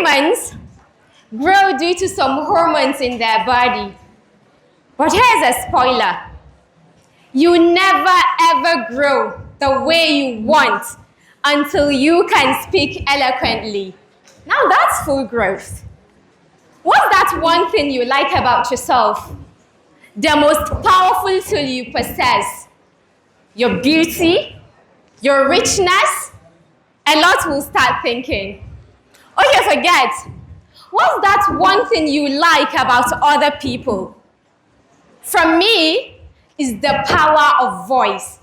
Humans grow due to some hormones in their body. But here's a spoiler. You never ever grow the way you want until you can speak eloquently. Now that's full growth. What's that one thing you like about yourself? The most powerful tool you possess? Your beauty? Your richness? A lot will start thinking. Oh, you forget. What's that one thing you like about other people? From me, is the power of voice.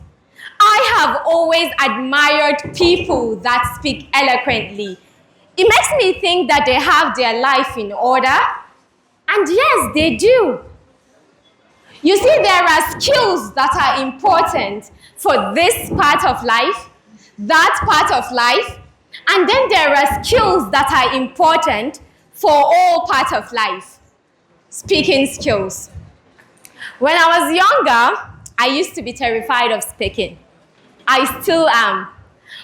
I have always admired people that speak eloquently. It makes me think that they have their life in order. And yes, they do. You see, there are skills that are important for this part of life, that part of life, and then there are skills that are important for all parts of life. Speaking skills. When I was younger, I used to be terrified of speaking. I still am.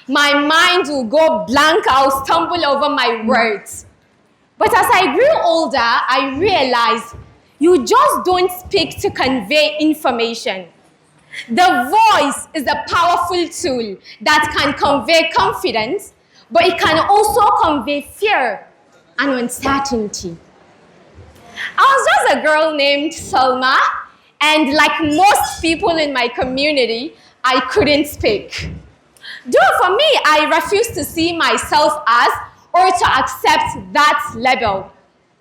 My mind will go blank, I'll stumble over my words. But as I grew older, I realized you just don't speak to convey information. The voice is a powerful tool that can convey confidence, but it can also convey fear and uncertainty. I was just a girl named Salma, and like most people in my community, I couldn't speak. Though for me, I refuse to see myself as or to accept that label.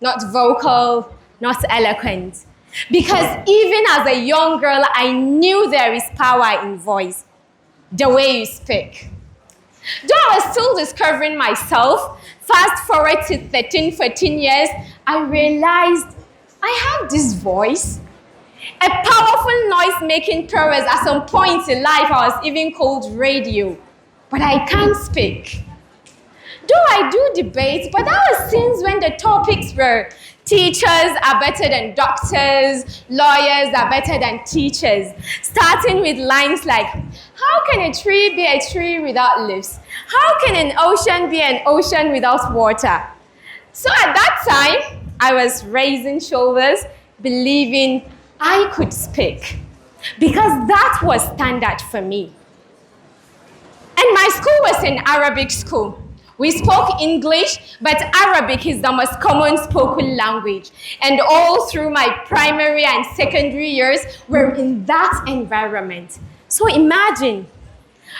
Not vocal, not eloquent. Because even as a young girl, I knew there is power in voice, the way you speak. Though I was still discovering myself, fast forward to 13, 14 years, I realized I have this voice. A powerful noise-making prowess. At some point in life, I was even called radio. But I can't speak. Though I do debates, but that was since when the topics were teachers are better than doctors, lawyers are better than teachers. Starting with lines like, how can a tree be a tree without leaves? How can an ocean be an ocean without water? So at that time, I was raising shoulders, believing I could speak, because that was standard for me. And my school was an Arabic school. We spoke English, but Arabic is the most common spoken language. And all through my primary and secondary years, we're in that environment. So imagine,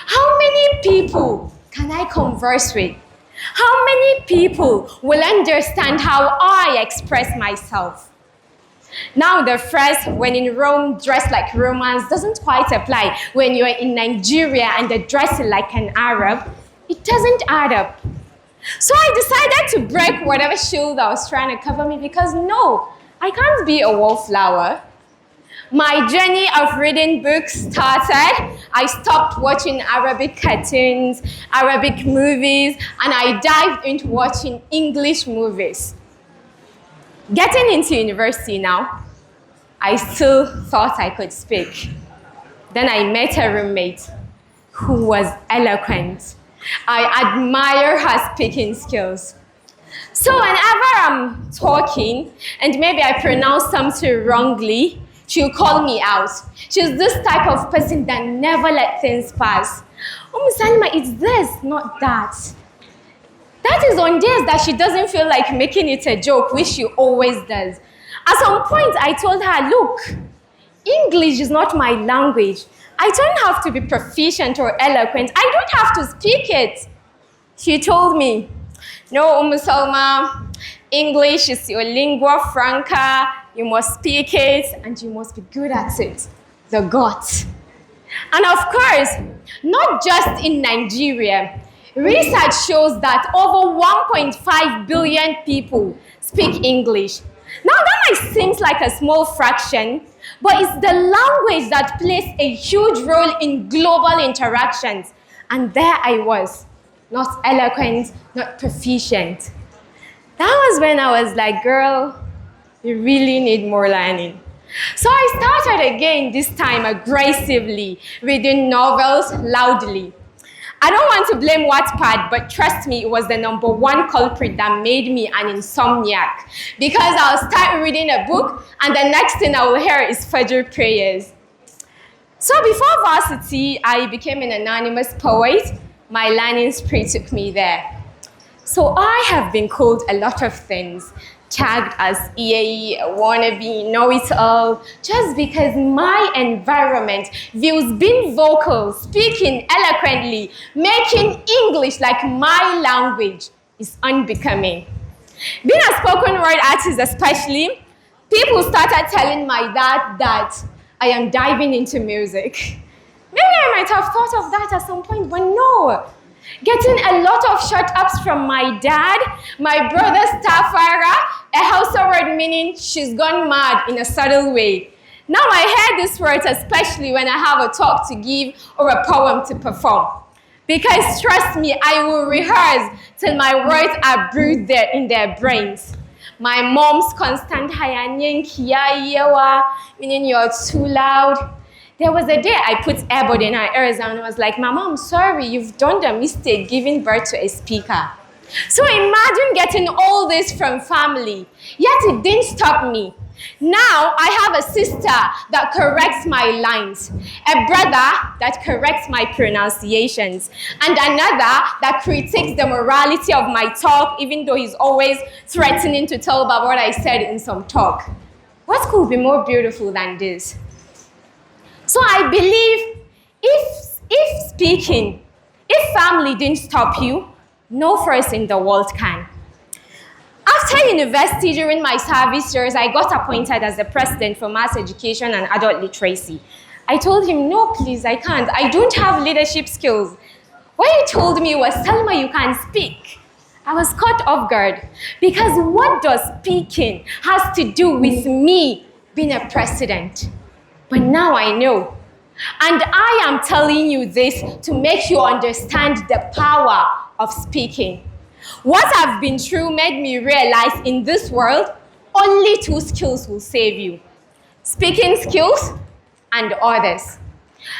how many people can I converse with? How many people will understand how I express myself? Now the phrase, when in Rome, dress like Romans, doesn't quite apply. When you're in Nigeria and they're dressing like an Arab, it doesn't add up. So I decided to break whatever shield that was trying to cover me, because no, I can't be a wallflower. My journey of reading books started. I stopped watching Arabic cartoons, Arabic movies, and I dived into watching English movies. Getting into university now, I still thought I could speak. Then I met a roommate who was eloquent. I admire her speaking skills. So whenever I'm talking, and maybe I pronounce something wrongly, she'll call me out. She's this type of person that never let things pass. Ummusalma, it's this, not that. That is on days that she doesn't feel like making it a joke, which she always does. At some point, I told her, look, English is not my language. I don't have to be proficient or eloquent. I don't have to speak it. She told me, no, Ummusalma, English is your lingua franca. You must speak it, and you must be good at it. The gut. And of course, not just in Nigeria. Research shows that over 1.5 billion people speak English. Now that might seem like a small fraction, but it's the language that plays a huge role in global interactions. And there I was, not eloquent, not proficient. That was when I was like, girl, you really need more learning. So I started again, this time aggressively, reading novels loudly. I don't want to blame Wattpad, but trust me, it was the #1 culprit that made me an insomniac. Because I'll start reading a book, and the next thing I will hear is Fajr prayers. So before varsity, I became an anonymous poet. My learning spree took me there. So I have been called a lot of things, tagged as EAE, a wannabe, know-it-all, just because my environment views being vocal, speaking eloquently, making English like my language is unbecoming. Being a spoken word artist especially, people started telling my dad that I am diving into music. Maybe I might have thought of that at some point, but no. Getting a lot of shut-ups from my dad, my brother Stafara, a Hausa word meaning she's gone mad in a subtle way. Now I hear these words especially when I have a talk to give or a poem to perform. Because trust me, I will rehearse till my words are brewed there in their brains. My mom's constant hayanyin kiyayewa, meaning you're too loud. There was a day I put earbud in her ears and I was like, Mama, I'm sorry, you've done the mistake giving birth to a speaker. So imagine getting all this from family, yet it didn't stop me. Now I have a sister that corrects my lines, a brother that corrects my pronunciations, and another that critiques the morality of my talk, even though he's always threatening to tell about what I said in some talk. What could be more beautiful than this? So I believe if speaking, if family didn't stop you, no force in the world can. After university, during my service years, I got appointed as the president for mass education and adult literacy. I told him, no, please, I can't. I don't have leadership skills. What he told me was, Salma, you can speak. I was caught off guard because what does speaking has to do with me being a president? But now I know. And I am telling you this to make you understand the power of speaking. What I've been through made me realize in this world, only 2 skills will save you. Speaking skills and others.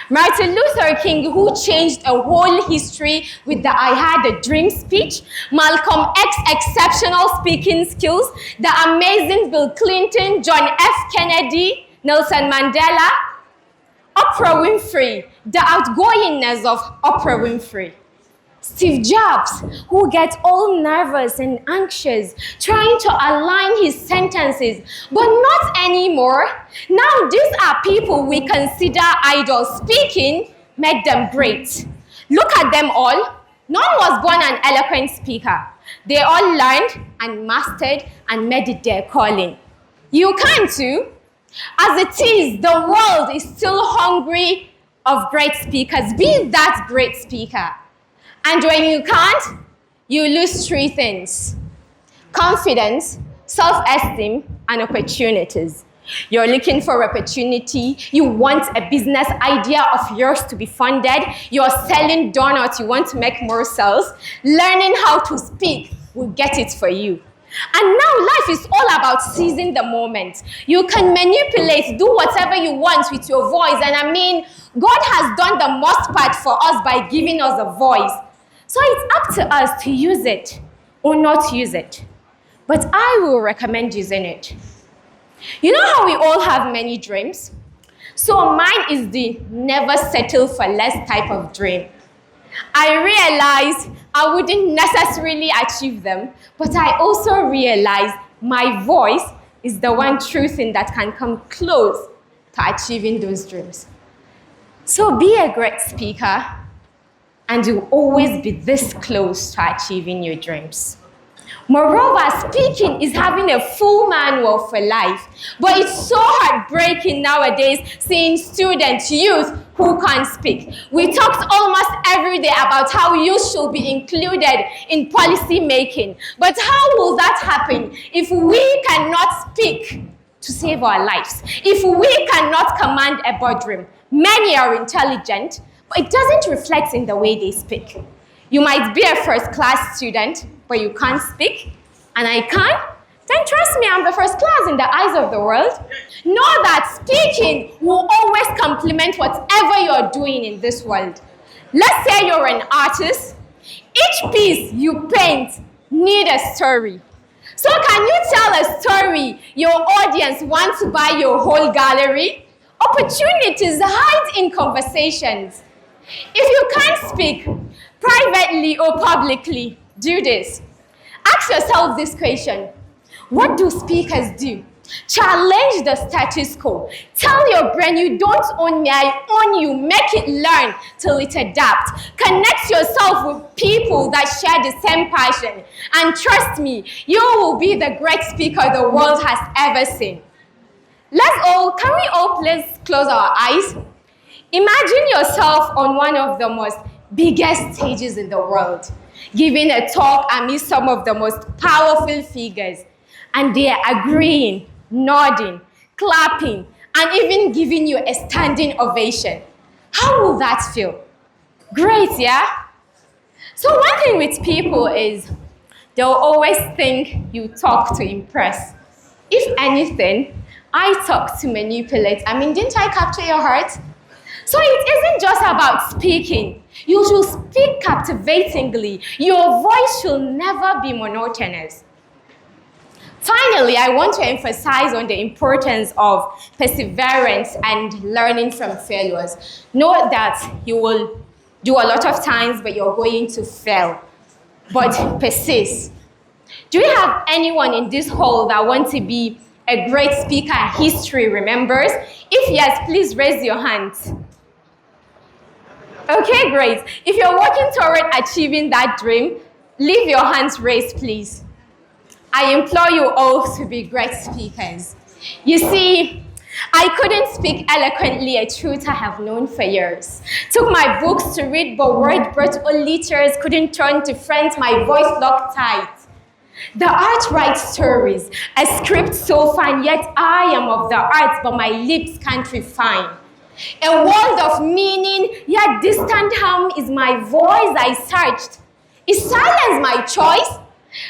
Martin Luther King, who changed a whole history with the I Had a Dream speech, Malcolm X exceptional speaking skills, the amazing Bill Clinton, John F. Kennedy, Nelson Mandela, Oprah Winfrey, the outgoingness of Oprah Winfrey. Steve Jobs, who gets all nervous and anxious, trying to align his sentences, but not anymore. Now these are people we consider idols. Speaking made them great. Look at them all. None was born an eloquent speaker. They all learned and mastered and made it their calling. You can too. As it is, the world is still hungry of great speakers. Be that great speaker. And when you can't, you lose 3 things: confidence, self-esteem, and opportunities. You're looking for opportunity. You want a business idea of yours to be funded. You're selling donuts. You want to make more sales. Learning how to speak will get it for you. And now life is all about seizing the moment. You can manipulate, do whatever you want with your voice. And I mean, God has done the most part for us by giving us a voice. So it's up to us to use it or not use it. But I will recommend using it. You know how we all have many dreams? So mine is the never settle for less type of dream. I realized I wouldn't necessarily achieve them, but I also realized my voice is the one true thing that can come close to achieving those dreams. So be a great speaker, and you'll always be this close to achieving your dreams. Moreover, speaking is having a full manual for life. But it's so heartbreaking nowadays seeing students, youth, who can't speak. We talked almost every day about how youth should be included in policy making. But how will that happen if we cannot speak to save our lives? If we cannot command a boardroom? Many are intelligent, but it doesn't reflect in the way they speak. You might be a first-class student, but you can't speak, and I can, then trust me, I'm the first class in the eyes of the world. Know that speaking will always complement whatever you're doing in this world. Let's say you're an artist. Each piece you paint need a story. So can you tell a story your audience wants to buy your whole gallery? Opportunities hide in conversations. If you can't speak privately or publicly, do this. Ask yourself this question. What do speakers do? Challenge the status quo. Tell your brain you don't own me, I own you. Make it learn till it adapts. Connect yourself with people that share the same passion. And trust me, you will be the great speaker the world has ever seen. Can we all please close our eyes? Imagine yourself on one of the most biggest stages in the world, giving a talk amidst some of the most powerful figures, and they are agreeing, nodding, clapping, and even giving you a standing ovation. How will that feel? Great, yeah? So one thing with people is they'll always think you talk to impress. If anything, I talk to manipulate. Didn't I capture your heart? So it isn't just about speaking. You should speak captivatingly. Your voice should never be monotonous. Finally, I want to emphasize on the importance of perseverance and learning from failures. Know that you will do a lot of times, but you're going to fail. But persist. Do you have anyone in this hall that wants to be a great speaker history remembers? If yes, please raise your hands. Okay, great. If you're working toward achieving that dream, leave your hands raised, please. I implore you all to be great speakers. You see, I couldn't speak eloquently a truth I have known for years. Took my books to read, but word brought only tears, couldn't turn to friends, my voice locked tight. The art writes stories, a script so fine, yet I am of the arts, but my lips can't refine. A world of meaning, yet distant hum is my voice I searched. Is silence my choice?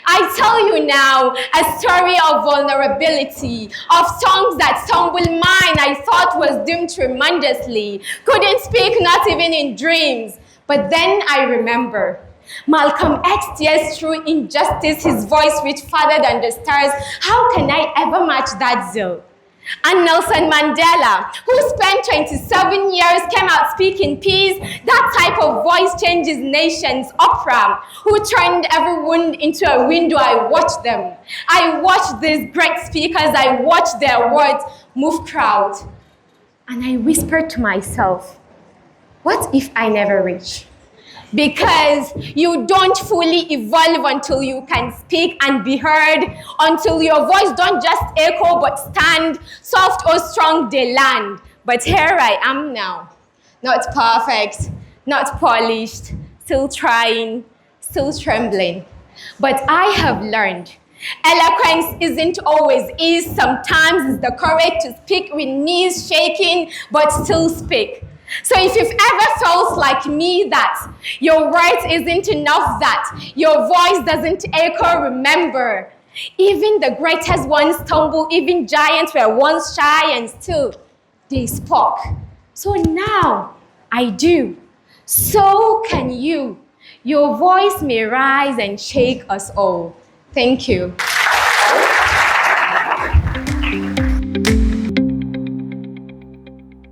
I tell you now, a story of vulnerability, of songs that stumbled mine I thought was doomed tremendously. Couldn't speak, not even in dreams. But then I remember. Malcolm X tears through injustice, his voice reached farther than the stars. How can I ever match that zeal? And Nelson Mandela, who spent 27 years, came out speaking peace. That type of voice changes nations. Oprah, who turned every wound into a window. I watched them. I watched these great speakers. I watched their words move crowds. And I whispered to myself, what if I never reach? Because you don't fully evolve until you can speak and be heard, until your voice don't just echo but stand. Soft or strong, they land. But here I am now, not perfect, not polished, still trying, still trembling. But I have learned eloquence isn't always easy. Sometimes it's the courage to speak with knees shaking, but still speak. So if you've ever felt like me that your words isn't enough, that your voice doesn't echo, remember, even the greatest ones stumble, even giants were once shy and still they spoke. So now I do. So can you. Your voice may rise and shake us all. Thank you.